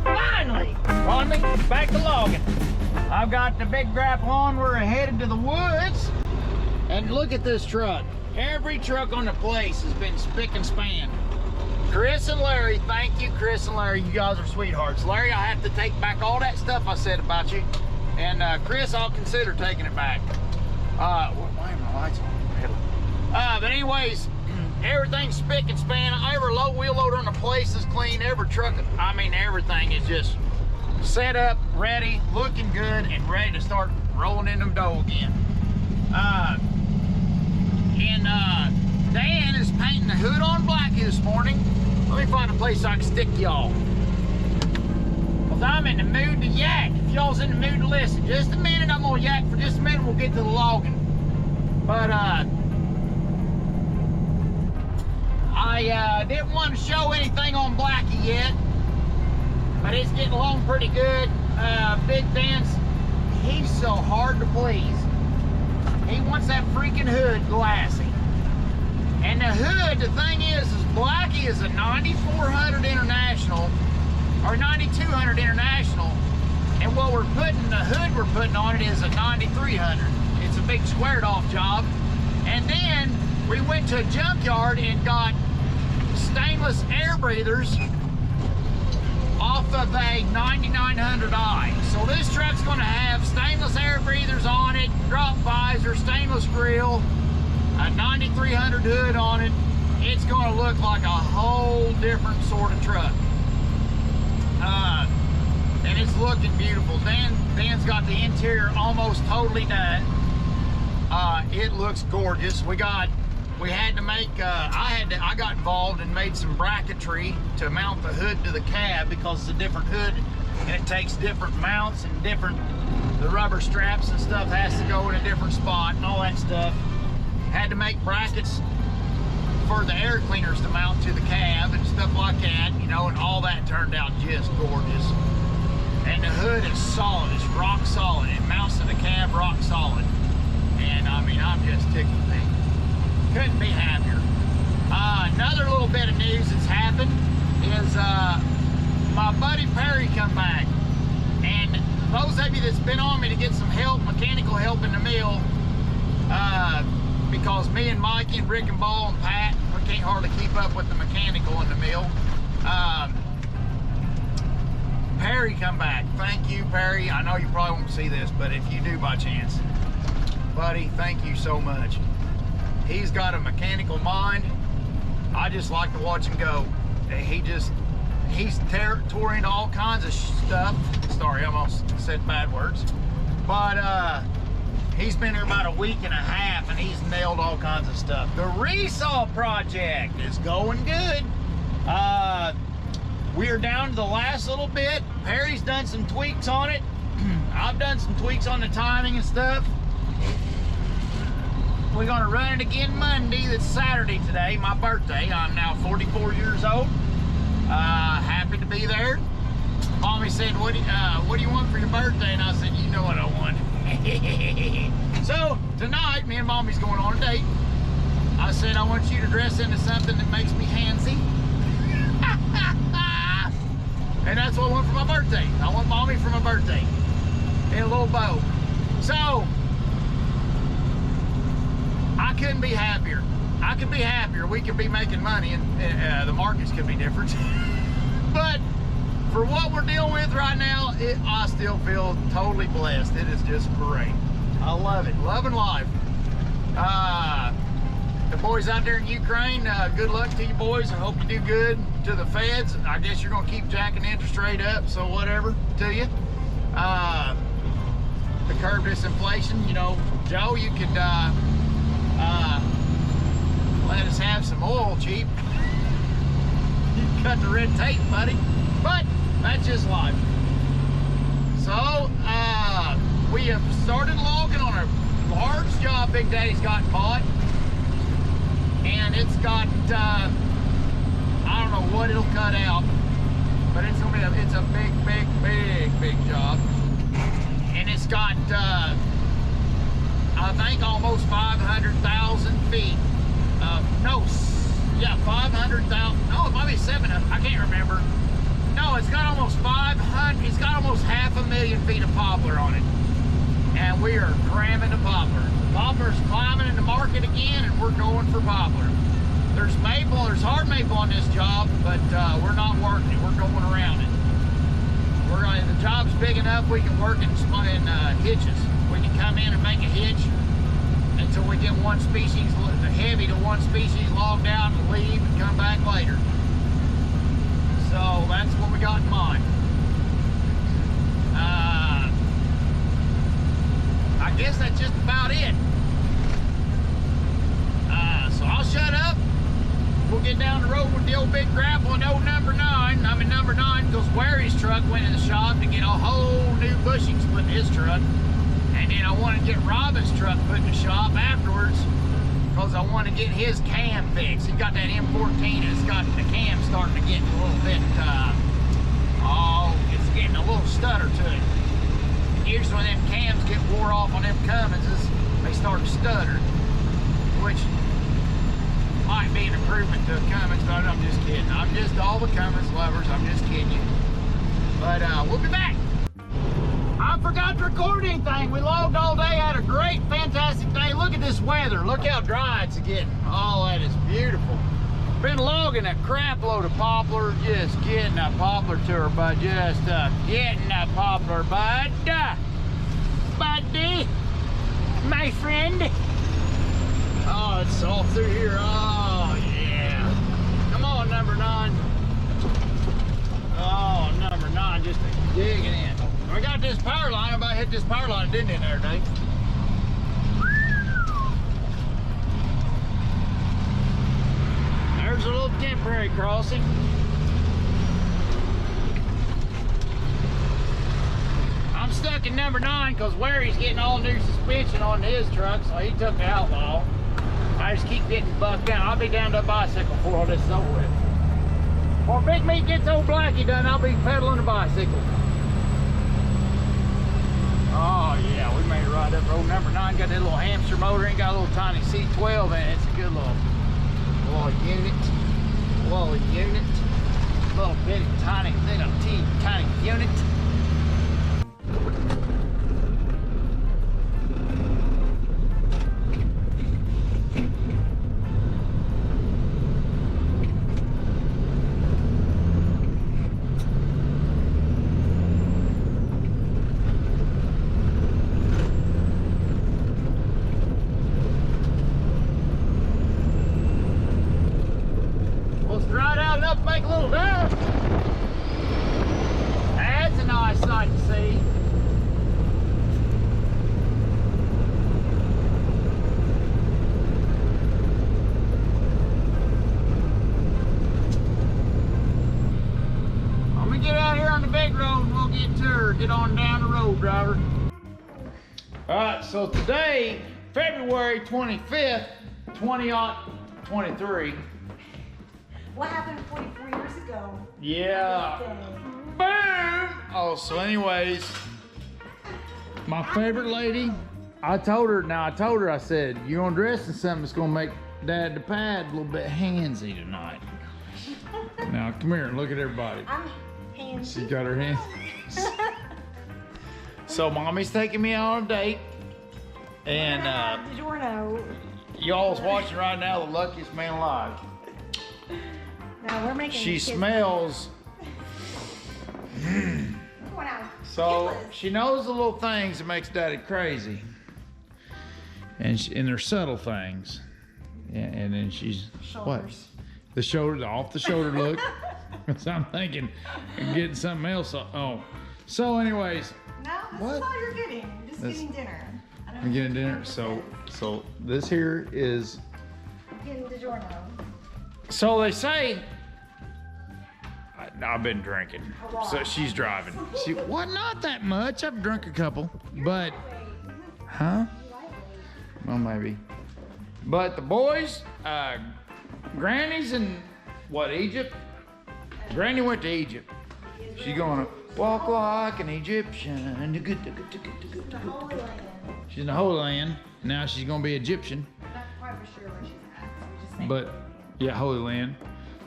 finally, pardon me, back to logging. I've got the big grapple on. We're headed to the woods. And look at this truck. Every truck on the place has been spick and span. Chris and Larry, thank you, Chris and Larry. You guys are sweethearts. Larry, I have to take back all that stuff I said about you. And Chris, I'll consider taking it back. Why are my lights on? But anyways, everything's spick and span. Every low wheel loader on the place is clean. Every truck, I mean, everything is just set up, ready, looking good, and ready to start rolling in them dough again. Dan is painting the hood on Blackie this morning. Let me find a place I can stick y'all. Because I'm in the mood to yak. If y'all's in the mood to listen, just a minute, I'm gonna yak for just a minute, we'll get to the logging. But I didn't want to show anything on Blackie yet, but it's getting along pretty good. Big Dan's, he's so hard to please. He wants that freaking hood glassy. And the hood, the thing is Blackie is a 9400 International, or 9200 International, and what we're putting, the hood we're putting on it is a 9300. It's a big squared off job. And then we went to a junkyard and got stainless air breathers off of a 9900i. So this truck's gonna have stainless air breathers on it, drop visor, stainless grill, a 9300 hood on it. It's gonna look like a whole different sort of truck. And it's looking beautiful. Dan's got the interior almost totally done. It looks gorgeous. We had to make, I got involved and made some bracketry to mount the hood to the cab because it's a different hood and it takes different mounts and the rubber straps and stuff has to go in a different spot and all that stuff. Had to make brackets for the air cleaners to mount to the cab and stuff like that, you know, and all that turned out just gorgeous. And the hood is solid, it's rock solid. It mounts to the cab rock solid. And I mean, I'm just tickled pink. Couldn't be happier. Another little bit of news that's happened is my buddy Perry come back. And those of you that's been on me to get some help, mechanical help in the mill, because me and Mikey and Rick and Ball and Pat, we can't hardly keep up with the mechanical in the mill. Perry come back. Thank you, Perry. I know you probably won't see this, but if you do by chance, buddy, thank you so much. He's got a mechanical mind. I just like to watch him go. He's touring all kinds of stuff. Sorry, I almost said bad words. But he's been here about a week and a half and he's nailed all kinds of stuff. The Resaw project is going good. We are down to the last little bit. Perry's done some tweaks on it. I've done some tweaks on the timing and stuff. We're gonna run it again Monday. That's Saturday today, my birthday. I'm now 44 years old. Happy to be there. Mommy said, what do you want for your birthday? And I said, you know what I want. So tonight, me and Mommy's going on a date. I said, I want you to dress into something that makes me handsy. And that's what I want for my birthday. I want Mommy for my birthday. And a little bow. So, I couldn't be happier. I could be happier. We could be making money and the markets could be different. But for what we're dealing with right now, I still feel totally blessed. It is just great. I love it. Loving life. The boys out there in Ukraine, good luck to you boys. I hope you do good. To the feds, I guess you're gonna keep jacking the interest rate up, so whatever to you. To curb this inflation, you know, Joe, you could let us have some oil cheap. You can cut the red tape, buddy. But that's just life. So we have started logging on a large job Big Daddy's got bought. And it's got, I don't know what it'll cut out, but it's gonna be it's a big job. And it's got, I think almost 500,000 feet. No, yeah, 500,000, no, it might be 700, I can't remember. No, it's got almost 500, it's got almost 500,000 feet of poplar on it. And we are cramming the poplar. The poplar's climbing in the market again, and we're going for poplar. There's maple, there's hard maple on this job, but we're not working it, we're going around it. The job's big enough, we can work in hitches. We can come in and make a hitch until we get one species, the heavy to one species logged out and leave and come back later. So that's what we got in mind. I guess that's just about it. So I'll shut up. We'll get down the road with the old big grapple and old number 9. I'm in number 9 because Wary's truck went in the shop to get a whole new bushings put in his truck. And then I want to get Robin's truck put in the shop afterwards because I want to get his cam fixed. He's got that M14 and it's got the cam starting to get a little bit, it's getting a little stutter to it. Usually when them cams get wore off on them Cumminses, they start to stutter, which might be an improvement to Cummins, but I'm just kidding. I'm just all the Cummins lovers, I'm just kidding you. But we'll be back. I forgot to record anything. We logged all day, had a great, fantastic day. Look at this weather. Look how dry it's getting. Oh, that is beautiful. Been logging a crap load of poplar, just getting a poplar to her, bud. Just getting a poplar, bud. Buddy, my friend. Oh, it's all through here. Oh, yeah. Come on, number 9. Oh, number 9, just digging in. We got this power line. I about hit this power line, didn't it, there, Dave? There's a little temporary crossing. I'm stuck in number 9 because Wary's getting all new suspension on his truck, so he took the Outlaw. I just keep getting bucked down. I'll be down to a bicycle before all this is over with. Before Big Meat gets old Blackie done, I'll be pedaling a bicycle. Oh yeah, we made it right up road. Number 9 got that little hamster motor, ain't got a little tiny C12 in it. It's a good little unit. Little bitty tiny unit. Make a little dust. That's a nice sight to see. Let me get out here on the big road and we'll get to her. Get on down the road, driver. All right, so today, February 25th, 2023. What happened 44 years ago? Yeah. Boom! Oh, so anyways, my favorite lady, I told her, I said, you're gonna dress in something that's gonna make Dad the Pad a little bit handsy tonight. Now, come here and look at everybody. I'm handsy. She got her hands. So, Mommy's taking me on a date. And, y'all's watching right now The Luckiest Man Alive. No, we're making she smells. So she knows the little things that makes Daddy crazy, and they're subtle things. Yeah, and then she's shoulders. What? The shoulder, off the shoulder look. So I'm thinking, getting something else. Oh, so anyways. No, this is all you're getting. You're just getting dinner. I'm getting dinner. So this here is. Getting DiGiorno. So they say. I've been drinking, so she's driving. What? Not that much. I've drunk a couple, but, huh? Well, maybe. But the boys, Granny's in what, Egypt? Granny went to Egypt. She's gonna walk like an Egyptian. She's in the Holy Land. Now she's gonna be Egyptian. I'm not quite for sure where she's at. So we just But yeah, Holy Land.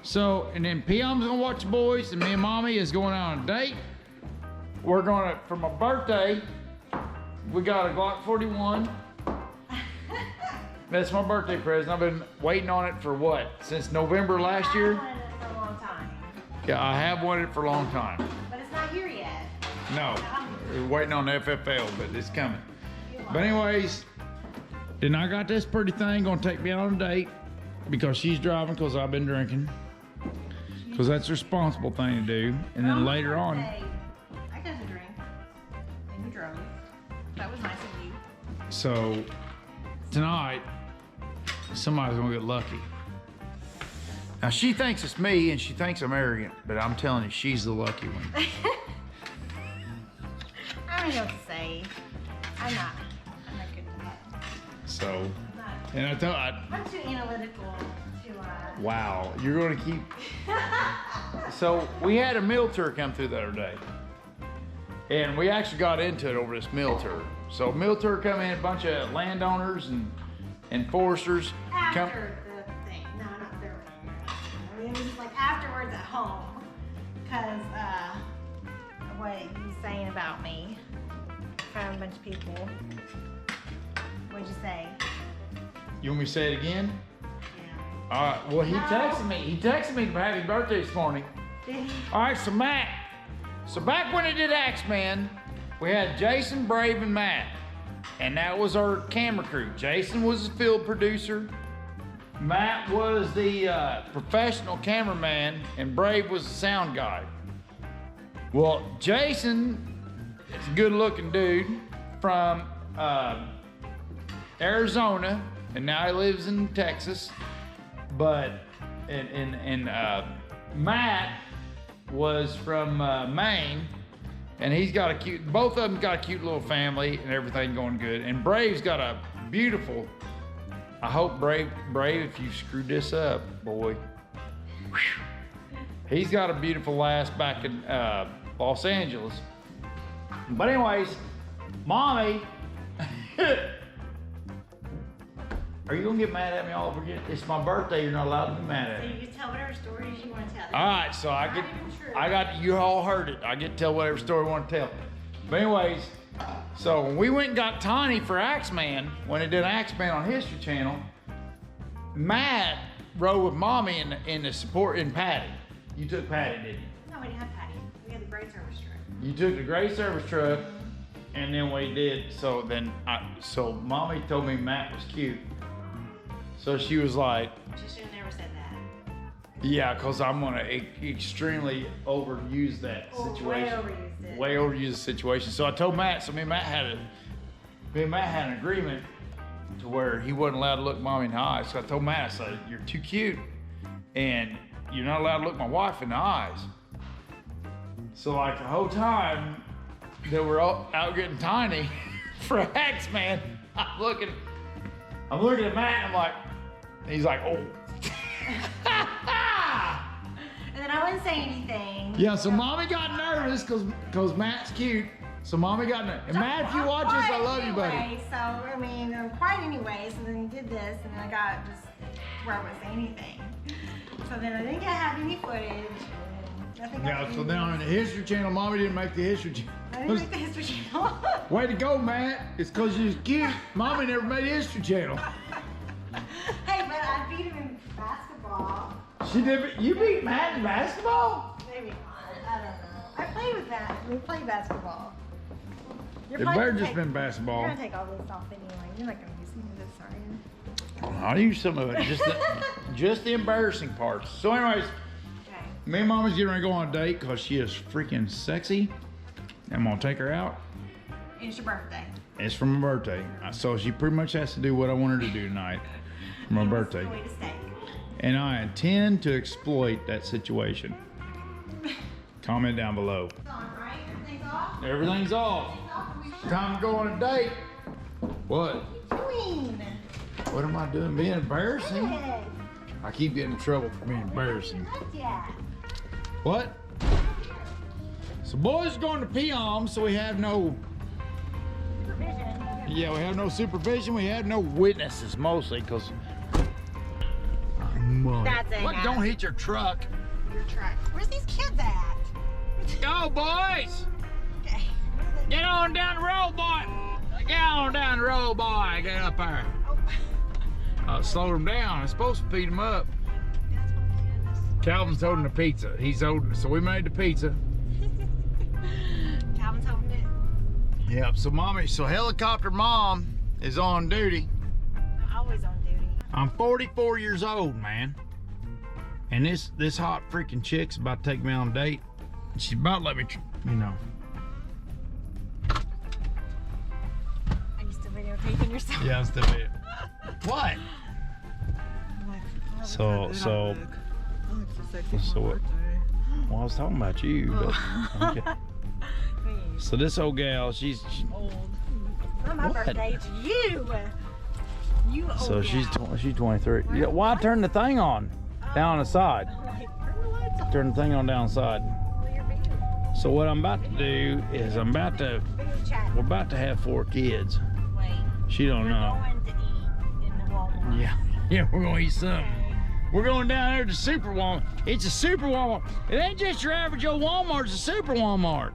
So, and then Pium's gonna watch the boys, and me and Mommy is going out on a date. We're gonna, for my birthday, we got a Glock 41. That's my birthday present. I've been waiting on it for what? Since November last year? I've wanted it for a long time, Yeah, I have wanted it for a long time. but it's not here yet. No, we're waiting on the FFL, but it's coming. But anyways, then I got this pretty thing gonna take me out on a date because she's driving because I've been drinking. Because that's a responsible thing to do. And then later on, I got to drink, and you drove. That was nice of you. so tonight, somebody's gonna get lucky. Now she thinks it's me and she thinks I'm arrogant, but I'm telling you, she's the lucky one. I don't know what to say. I'm not good at that. So, I'm and I thought, I'm too analytical to, wow, you're gonna keep. So we had a mill tour come through the other day, and we actually got into it over this mill tour. So mill tour come in, a bunch of landowners and foresters come. after the thing. No, not there. I mean, it was just like afterwards at home. Because, what you saying about me from a bunch of people. What'd you say? You want me to say it again? Yeah. All right. Well, he No. texted me. He texted me for happy birthday this morning. Did he? All right, so Matt. So back when I did Axeman, we had Jason, Brave, and Matt. And that was our camera crew. Jason was the field producer. Matt was the professional cameraman, and Brave was the sound guy. Well, Jason is a good-looking dude from Arizona, and now he lives in Texas. But Matt was from Maine, and he's got a cute. Both of them got a cute little family and everything going good. And Brave's got a beautiful. I hope Brave, if you screwed this up, boy. Whew. He's got a beautiful lass back in Los Angeles. But anyways, Mommy. Are you gonna get mad at me all over again? It's my birthday. You're not allowed to be mad at So me. you can tell whatever stories you want to tell. All right, so I got you all heard it. I get to tell whatever story I want to tell. But anyways, so when we went and got Tiny for Axeman, when they did Axeman on History Channel, Matt rode with Mommy in the support in Patty. You took Patty, didn't you? No, we didn't have Patty. We had the great service truck. You took the gray service truck, and then we did. So Mommy told me Matt was cute. So she was like, She should have never said that. yeah, because I'm gonna extremely overuse that Oh, situation. way overused it. Way overuse the situation. So I told Matt. So me and Matt had an agreement to where he wasn't allowed to look Mommy in the eyes. So I told Matt, I said, "You're too cute, and you're not allowed to look my wife in the eyes." So like the whole time that we're out getting Tiny for Axeman, I'm looking at Matt, and I'm like, he's like, oh. And then I wouldn't say anything. Yeah, so Mommy got nervous because Matt's cute. So Mommy got nervous. And Matt, if you watch this, I love you, buddy. Anyway, so, I mean, I'm quiet anyways, and then he did this, and then I got just where I wouldn't say anything. So then I didn't have any footage. And nothing got Yeah, so then on the History Channel, Mommy didn't make the History I didn't Channel. make the History Channel. Way to go, Matt. It's because you're cute. Mommy never made the History Channel. Hey, but I beat him in basketball. She did. You beat Matt in basketball? Maybe not. I don't know. I played with Matt. We played basketball. You're It probably better gonna just take- been basketball. You're gonna take all this off anyway. You're not gonna use some of this, are you? I'll use some of it. Just the embarrassing parts. So anyways, Okay. me and Mama's getting ready to go on a date because she is freaking sexy. I'm gonna take her out. And it's your birthday. It's for my birthday. So she pretty much has to do what I want her to do tonight for my birthday. Way to steak. And I intend to exploit that situation. Comment down below. It's on, right? Everything's off? Everything's off. It's off and we should. Time to go on a date. What? What are you doing? What am I doing? Being embarrassing? Hey, I keep getting in trouble for being embarrassing. not yet. What? So boys are going to Pium, so we have no, Supervision. yeah, we have no supervision. We have no witnesses mostly because money. That's it. What? Don't hit your truck. Your truck. Where's these kids at? Go, boys! Okay. Get on down the road, boy! Get on down the road, boy! Get up there. Oh. Slow them down. I'm supposed to feed them up. That's okay. Calvin's holding the pizza. He's holding. So we made the pizza. Calvin's holding it. Yep. So helicopter mom is on duty. I'm always on duty. I'm 44 years old, man. And this hot freaking chick's about to take me on a date. She's about to let me, you know. Are you still videotaping yourself? Yeah, I'm still here. What? So what? Well, I was talking about you, but okay. So this old gal, she's Old. It's not my What? birthday, it's you. You old. so she's gal. she's 23. Yeah, why turn the thing on down the side? Like, turn the lights on. Turn the thing on down the side. Well, you're video. So what I'm about to do is Video chat. we're about to have 4 kids. Wait. She don't We're know. going to eat in the Walmart. Yeah, we're gonna eat something. Okay. We're going down there to Super Walmart. It's a Super Walmart. It ain't just your average old Walmart, it's a Super Walmart.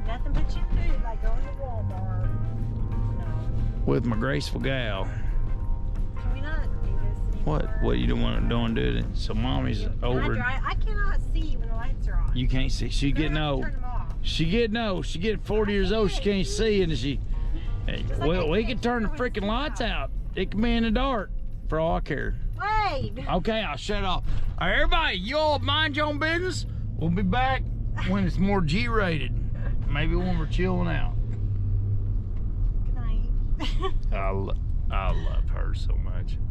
Nothing but your food, like going to Walmart. No. With my graceful gal. Can we not do this anymore? What you don't want to do it? So mommy's Can I over. drive? I cannot see when the lights are on. You can't see. She We're getting gonna have to old. turn them off. She getting old. She getting 40 years old. She can't see, and she. Hey, Just like well, I we can't can turn the see when it's freaking lights out. out. It can be in the dark, for all I care. Wait. Okay, I'll shut off. All right, everybody, you all mind your own business. We'll be back when it's more G-rated. Maybe when we're chilling out. Good night. I love her so much.